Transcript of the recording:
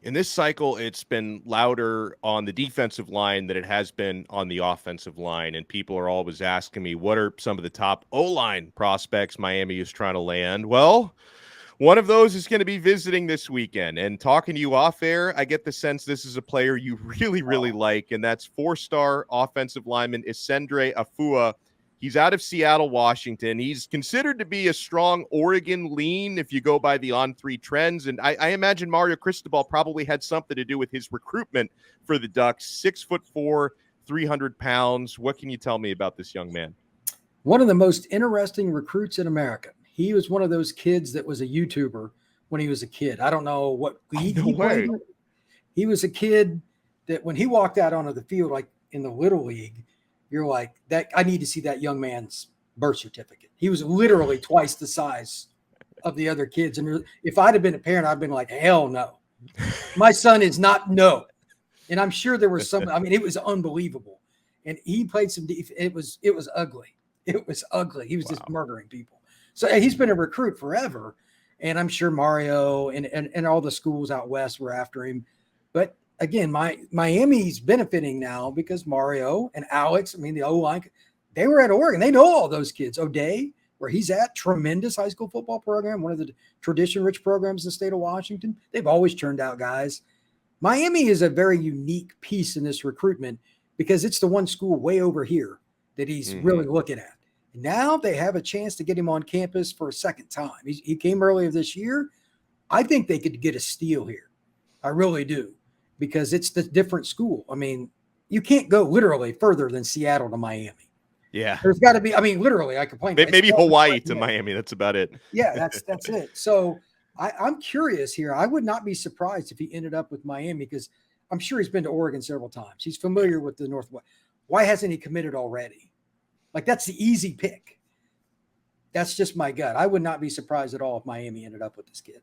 In this cycle, it's been louder on the defensive line than it has been on the offensive line. And people are always asking me, what are some of the top O-line prospects Miami is trying to land? Well, one of those is going to be visiting this weekend. And talking to you off air, I get the sense this is a player you really, really like, and that's four-star offensive lineman Isendre Ahfua. He's out of Seattle, Washington. He's considered to be a strong Oregon lean if you go by the on-three trends. And I imagine Mario Cristobal probably had something to do with his recruitment for the Ducks. 6'4", 300 pounds. What can you tell me about this young man? One of the most interesting recruits in America. He was one of those kids that was a YouTuber when he was a kid. I don't know what league he played in. He was a kid that when he walked out onto the field, like in the Little League, you're like, that. I need to see that young man's birth certificate. He was literally twice the size of the other kids. And if I'd have been a parent, I'd been like, hell no. My son is not no. And I'm sure there was some, I mean, it was unbelievable. And he played some, it was ugly. It was ugly. He was just murdering people. So he's been a recruit forever. And I'm sure Mario and all the schools out west were after him. But again, Miami's benefiting now because Mario and Alex, I mean, the O-line, they were at Oregon. They know all those kids. O'Day, where he's at, tremendous high school football program, one of the tradition-rich programs in the state of Washington. They've always turned out guys. Miami is a very unique piece in this recruitment because it's the one school way over here that he's really looking at. Now they have a chance to get him on campus for a second time. He came earlier this year. I think they could get a steal here. I really do, because it's the different school. I mean, you can't go literally further than Seattle to Miami. Yeah. There's got to be, I mean, literally, I complain. Maybe Hawaii to Miami. That's about it. Yeah, that's it. So I'm curious here. I would not be surprised if he ended up with Miami because I'm sure he's been to Oregon several times. He's familiar with the Northwest. Why hasn't he committed already? Like, that's the easy pick. That's just my gut. I would not be surprised at all if Miami ended up with this kid.